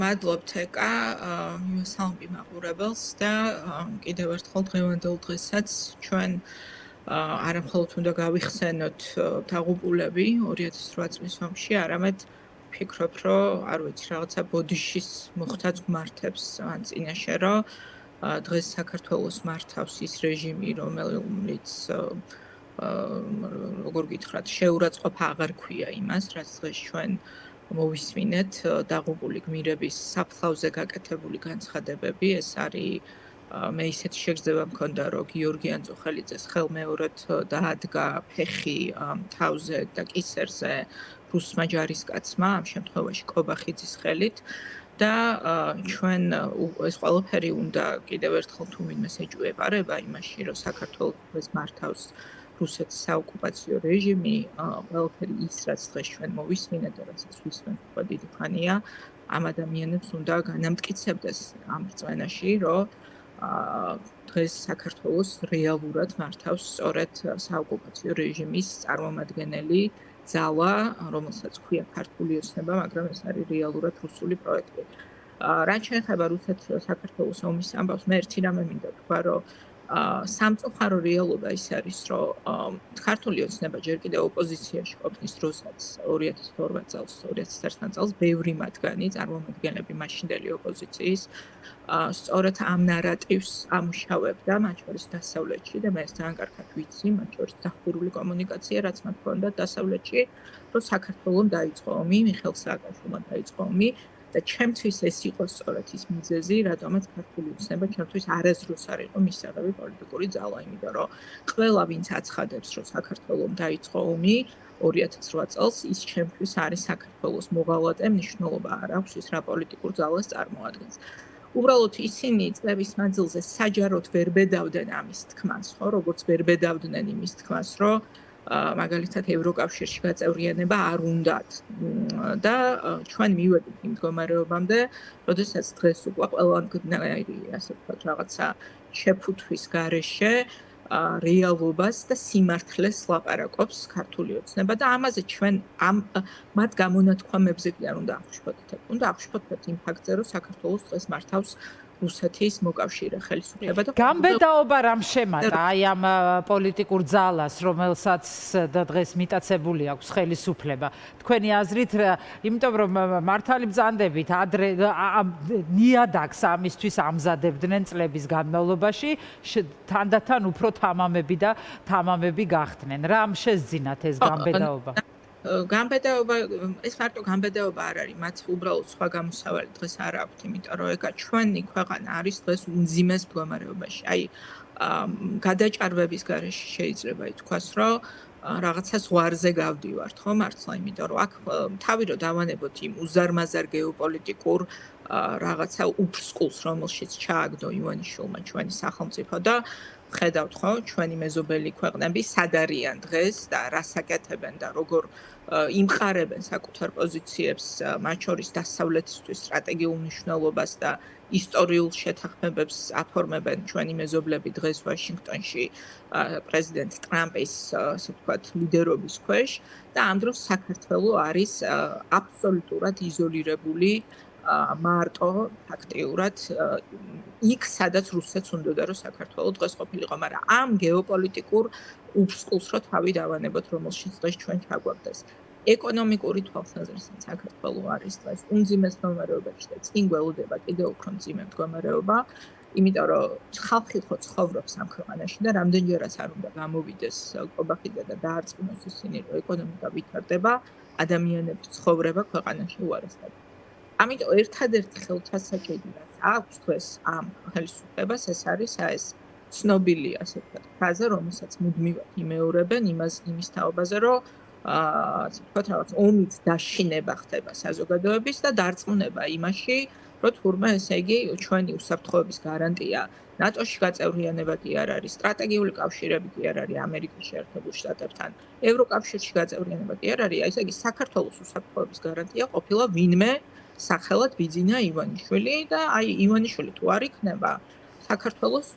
მადლობთ ეკა მივესალმები მაყურებელს და კიდევ ერთხელ დღევანდელ დღესაც ჩვენ არა მხოლოდ უნდა გავიხსენოთ დაღუპულები 2008 წლის ომში, არამედ ვფიქრობ, რომ არ ვიცი, რაღაცა ბოდიშის მოხდაც გვმართებს ან წინაშე, რომ დღეს საქართველოს მართავს ის რეჟიმი, რომელიც როგორ გითხრათ, შეურაცხყოფა აღარ ქვია იმას, რაც დღეს ჩვენ მოვისმინეთ დაღუპული გმირების საფლავზე გაკეთებული განცხადებები. ეს არის მე ისეთი შეგრძნება მქონდა, რომ გიორგი ანწუხელიძეს ხელმეორედ დაადგა ფეხი თავზე და კისერზე რუსმა ჯარისკაცმა, ამ შემთხვევაში კობახიძის ხელით. და ჩვენ ეს ყველაფერი უნდა კიდევ ერთხელ თუ ვინმეს ეჭვიებარება იმაში, რომ საქართველოს მართავს რუსეთის საოკუპაციო რეჟიმი, ყველაფერი ის, რაც დღეს ჩვენ მოვისმინეთ და რასაც ვისმენთ უკვე დიდი ხანია, ამ ადამიანებს უნდა განამტკიცებდეს ამ რწმენაში, რომ დღეს საქართველოს რეალურად მართავს სწორედ საოკუპაციო რეჟიმის წარმომადგენელი ძალა, რომელსაც ქვია ქართული ოცნება, მაგრამ ეს არის რეალურად რუსული პროექტი. რაც შეეხება რუსეთ-საქართველოს ომის ამბავს, მე ერთი რამე მინდა თქვა, რომ სამწუხარო რეალობა ის არის, რომ ქართული ოცნება ჯერ კიდევ ოპოზიციაში ყოფნის დროსაც 2012 წელს, 2013 წელს ბევრი მათგანი წარმომადგენლები მაშინდელი ოპოზიციის სწორედ ამ ნარატივს ამუშავებდა, მათ შორის დასავლეთში და მე ეს ძალიან კარგად ვიცი, მათ შორის დახურული კომუნიკაცია, რაც მათ ჰქონდა დასავლეთში, რომ საქართველოს დაიწყო ომი, მიხეილ სააკაშვილმა დაიწყო ომი და ჩემთვის ეს იყო სწორედ ის მიზეზი, რადგანაც ქართული ოცნება ჩემთვის არასდროს არ იყო მისაღები პოლიტიკური ძალა, იმიტომ რომ ყველა ვინც აცხადებს, რომ საქართველოს დაიწყო ომი 2008 წელს, ის ჩემთვის არის საქართველოს მოღალატე, მნიშვნელობა არ აქვს ის რა პოლიტიკურ ძალას წარმოადგენს. უბრალოდ ისინი წლების მანძილზე საჯაროდ ვერ ბედავდნენ ამის თქმას, ხო, როგორც ვერ ბედავდნენ იმის თქმას, რომ მაგალითად ევროკავშირში გაწევრიანება არ უნდათ და ჩვენ მივედით იმ მდგომარეობამდე, როდესაც დღეს უკვე ყველანაირი, ასე ვთქვათ, რაღაცა შეფუთვის გარეშე რეალობას და სიმართლეს ლაპარაკობს ქართული ოცნება და ამაზე ჩვენ მათ გამონათქვამებზე კი არ უნდა აღშფოთდეთ. უნდა აღშფოთდეთ იმ ფაქტზე, რომ საქართველოს დღეს მართავს რუსეთის მოკავშირე ხელისუფლება და გამბედაობა რამ შემატა აი ამ პოლიტიკურ ძალას, რომელსაც დღეს მიტაცებული აქვს ხელისუფლება. თქვენი აზრით, იმიტომ რომ მართალი ბრძანდებით ადრე ნიადაგს ამისთვის ამზადებდნენ წლების განმავლობაში, თანდათან უფრო თამამები გახდნენ. რამ შეძინათ ეს გამბედაობა? გამბედაობა, ეს მარტო გამბედაობა არ არის, მათ უბრალოდ სხვა გამოსავალი დღეს არ აქვთ, იმიტომ რომ ეკა ჩვენი ქვეყანა არის დღეს უმძიმეს მდგომარეობაში. აი, გადაჭარბების გარეშე შეიძლება ითქვას, რომ რაღაცა ზღვარზე გავდივართ, ხო, მართლა, იმიტომ რომ აქ თავი რომ დავანებოთ იმ უზარმაზარ გეოპოლიტიკურ რაღაცა უფსკულს, რომელშიც ჩააგდო ივანიშვილმა ჩვენი სახელმწიფო და ხედავთ, ხო, ჩვენი მეზობელი ქვეყნები სად არიან დღეს და რას აკეთებენ და როგორ იმყარებენ საკუთარ პოზიციებს, მათ შორის დასავლეთისთვის სტრატეგიულ მნიშვნელობას და ისტორიულ შეთანხმებებს აფორმებენ ჩვენი მეზობლები დღეს ვაშინგტონში პრეზიდენტ ტრამპის, ასე ვთქვათ, ლიდერობის ქვეშ და ამ დროს საქართველო არის აბსოლუტურად იზოლირებული მარტო ფაქტიურად იქ, სადაც რუსეთს უნდოდა, რომ საქართველო დღეს ყოფილიყო, მაგრამ ამ გეოპოლიტიკურ უფსკულს რო თავი დავანებოთ, რომელშიც დღეს ჩვენ ჩაგვაგდეს. ეკონომიკური თვალსაზრისით საქართველო არის დღეს უმძიმეს მდგომარეობაში და წინ გველოდება კიდევ უფრო მძიმე მდგომარეობა, იმიტომ რომ ხალხი ხო ცხოვრობს ამ ქვეყანაში და რამდენჯერაც არ უნდა გამოვიდეს კობახიძე და დაარწმუნოს ისინი, რომ ეკონომიკა ვითარდება, ადამიანების ცხოვრება ქვეყანაში უარესდება. ამიტომ ერთადერთი ხელთასაჭირი რაც აქვს დღეს ამ ხელისუფლებას, ეს არის ეს ცნობილი, ასე ვთქვათ, ფრაზა, რომელსაც მუდმივად იმეორებენ იმის თაობაზე, რომ ასე ვთქვათ, რაღაც ომით დაშინება ხდება საზოგადოების და დარწმუნება იმაში, რომ თურმე ესე იგი ჩვენი უსაფრთხოების გარანტია ნატოში გაწევრიანება კი არ არის, სტრატეგიული კავშირები კი არ არის ამერიკის შეერთებულ შტატებთან, ევროკავშირში გაწევრიანება კი არ არის, ესე იგი საქართველოს უსაფრთხოების გარანტია ყოფილა ვინმე სახელად ბიძინა ივანიშვილი და აი ივანიშვილი თუ არ იქნება საქართველოს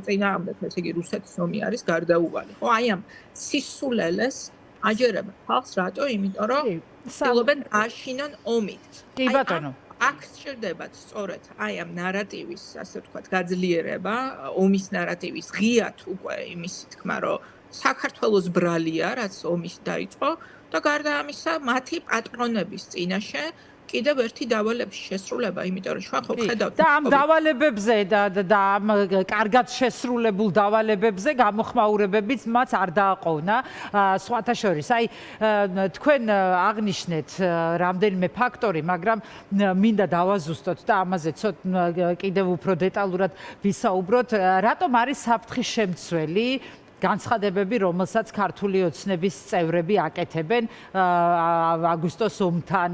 წინააღმდეგ, ესე იგი რუსეთის ომი არის გარდაუვალი. ხო, აი ამ სისულელეს აჯერება ხალხს, რატო? იმიტომ რომ ცდილობენ დააშინონ ომით. კი ბატონო. აქ სჭირდებათ სწორედ აი ამ ნარატივის, ასე ვთქვათ, გაძლიერება, ომის ნარატივის ღიად უკვე იმის თქმა, რომ საქართველოს ბრალია, რაც ომის დაიწყო და გარდა ამისა, მათი პატრონების წინაშე კიდევ ერთი დავალების შესრულება, იმიტომ რომ ჩვენ ხო ხედავთ და ამ დავალებებზე და ამ კარგად შესრულებულ დავალებებზე გამოხმაურებებიც მათ არ დააყოვნა. სხვათა შორის, აი თქვენ აღნიშნეთ რამდენიმე ფაქტორი, მაგრამ მინდა დავაზუსტოთ და ამაზე კიდევ უფრო დეტალურად ვისაუბროთ. რატომ არის საფრთხის შემცველი განცხადებები, რომელსაც ქართული ოცნების წევრები აკეთებენ აგვისტოს ომთან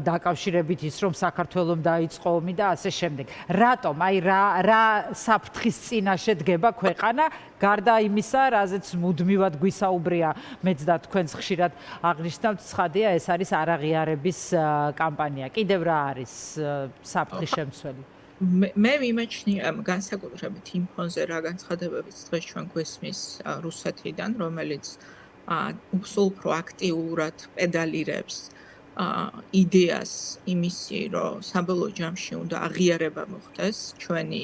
დაკავშირებით ის, რომ საქართველომ დაიწყო ომი და ასე შემდეგ. რატომ? აი რა საფრთხის წინაშე დგება ქვეყანა, გარდა იმისა, რაზეც მუდმივად გვისაუბრია მეც და თქვენს ხშირად აღნიშნავთ, ცხადია, ეს არის არაღიარების კამპანია. კიდევ რა არის საფრთხის შემცველი? მე მიმაჩნია განსაკუთრებით იმ ფონზე რა განცხადებებიც დღეს ჩვენ გვესმის რუსეთიდან, რომელიც სულ უფრო აქტიურად პედალირებს იდეას იმისი, რომ საბოლოო ჯამში უნდა აღიარება მოხდეს ჩვენი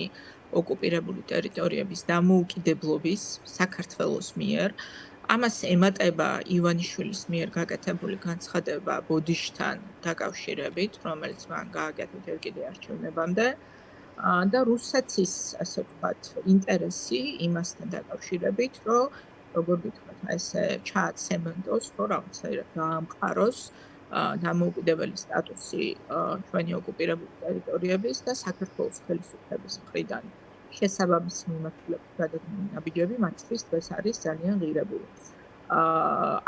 ოკუპირებული ტერიტორიების დამოუკიდებლობის საქართველოს მიერ. ამას ემატება ივანიშვილის მიერ გაკეთებული განცხადება ბოდიშთან დაკავშირებით, რომელიც მან გააკეთა ჯერ კიდევ არჩევნებამდე. და რუსეთის, ასე ვთქვათ, ინტერესი იმასთან დაკავშირებით, რომ როგორ გითხრათ, ესე ჩააცემენტოს, ხო, რაღაცნაირად გაამყაროს დამოუკიდებელი სტატუსი ჩვენი ოკუპირებული ტერიტორიების და საქართველოს ხელისუფლების მხრიდან შესაბამისი მიმართულებით გადადგმული ნაბიჯები მათთვის დღეს არის ძალიან ღირებული.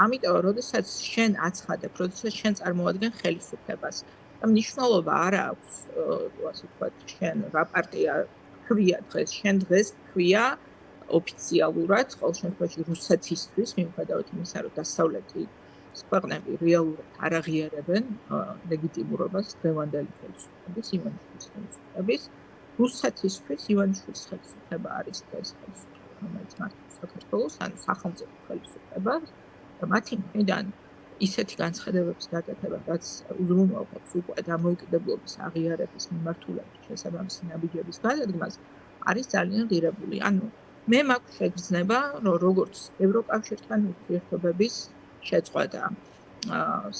ამიტომ, როდესაც შენ აცხადებ, როდესაც შენ წარმოადგენ ხელისუფლებას, მნიშვნელობა არ აქვს, ასე ვთქვათ, შენ რა პარტია ქვია დღეს, შენ დღეს ქვია ოფიციალურად, ყოველ შემთხვევაში რუსეთისთვის, მიუხედავად იმისა, რომ დასავლეთი ქვეყნები რეალურად არ აღიარებენ ლეგიტიმურობას დღევანდელი ხელისუფლების, ივანიშვილის ხელისუფლების, რუსეთისთვის ივანიშვილის ხელისუფლება არის დღეს ხელისუფლება, რომელიც მართავს საქართველოს, ანუ სახელმწიფო ხელისუფლება და მათი მხრიდან ისეთი განცხადებების გაკეთება, რაც უზრუნველყოფს უკვე დამოუკიდებლობის აღიარების მიმართულებით შესაბამისი ნაბიჯების გადადგმას, არის ძალიან ღირებული. ანუ მე მაქვს შეგრძნება, რომ როგორც ევროკავშირთან ურთიერთობების შეწყვეტა,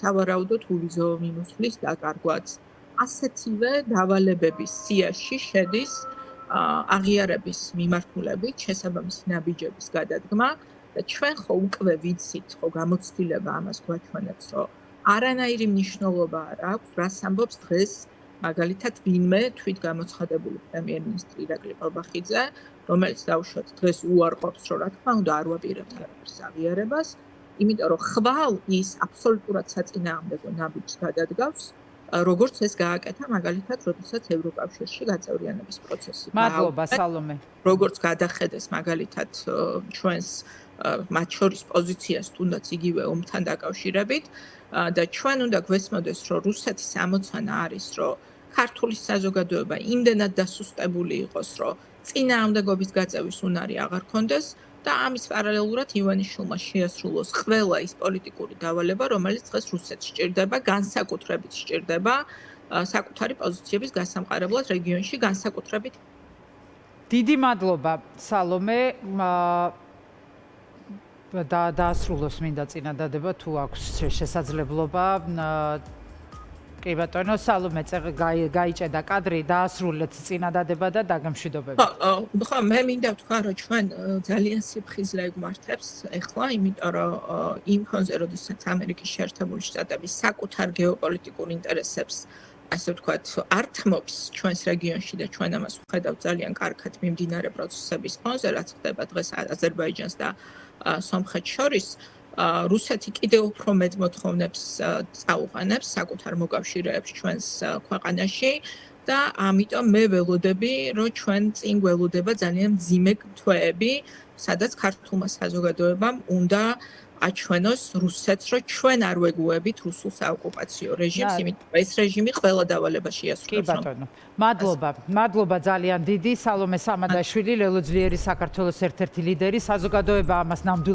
სავარაუდოდ უვიზო მიმოსვლის დაკარგვაც, ასეთივე დავალებების სიაში შედის აღიარების მიმართულებით შესაბამისი ნაბიჯების გადადგმა. და ჩვენ ხო უკვე ვიცით, ხო გამოცდილება ამას გვაჩვენებს, რომ არანაირი მნიშვნელობა არ აქვს, რას ამბობს დღეს მაგალითად ვინმე თვით გამოცხადებული პრემიერ-მინისტრი ირაკლი ყორბახიძე, რომელიც დაუშვათ დღეს უარყოფს, რომ რა თქმა უნდა არ ვაპირებთ არაფერს აღიარებას, იმიტომ რომ ხვალ ის აბსოლუტურად საწინააღმდეგო ნაბიჯს გადადგავს, როგორც ეს გააკეთა მაგალითად, როდესაც ევროკავშირში გაწევრიანების პროცესი მადლობა, სალომე. როგორც გადახედეს მაგალითად ჩვენს მათ შორის პოზიციას თუნდაც იგივე ომთან დაკავშირებით და ჩვენ უნდა გვესმოდეს, რომ რუსეთის ამოცანა არის, რომ ქართული საზოგადოება იმდენად დასუსტებული იყოს, რომ წინააღმდეგობის გაწევის უნარი აღარ ქონდეს და ამის პარალელურად ივანიშვილმა შეასრულოს ყველა ის პოლიტიკური დავალება, რომელიც დღეს რუსეთს სჭირდება, განსაკუთრებით სჭირდება საკუთარი პოზიციების გასამყარებლად რეგიონში, განსაკუთრებით. დიდი მადლობა, სალომე. დაასრულოს მინდა წინადადება, თუ აქვს შესაძლებლობა. კი ბატონო, სალომე გაიჭედა კადრი, დაასრულეთ წინადადება და დაგემშვიდობებით. ხო, მე მინდა ვთქვა, რომ ჩვენ ძალიან სიფხიზლე გვმართებს ეხლა, იმიტომ რომ იმ ფონზე, როდესაც ამერიკის შეერთებული შტატები საკუთარ გეოპოლიტიკურ ინტერესებს, ასე ვთქვათ, ართმობს ჩვენს რეგიონში და ჩვენ ამას ვხედავთ ძალიან კარგად მიმდინარე პროცესების ფონზე, რაც ხდება დღეს აზერბაიჯანს და სომხეთს შორის, რუსეთი კიდევ უფრო მეტ მოთხოვნებს წაუყენებს საკუთარ მოკავშირეებს ჩვენს ქვეყანაში და ამიტომ მე ველოდები, რომ ჩვენ წინ გველოდება ძალიან მძიმე თვეები, სადაც ქართულმა საზოგადოებამ უნდა აჩვენოს რუსეთს, რომ ჩვენ არ ვეგუებით რუსულ საოკუპაციო რეჟიმს, იმიტომ რომ ეს რეჟიმი ყველა დავალებას შეასრულებს. კი ბატონო. მადლობა ძალიან დიდი. სალომე სამადაშვილი, ლელო ძლიერის საქართველოს ერთ-ერთი ლიდერი, საზოგადოება ამას ნამდვილად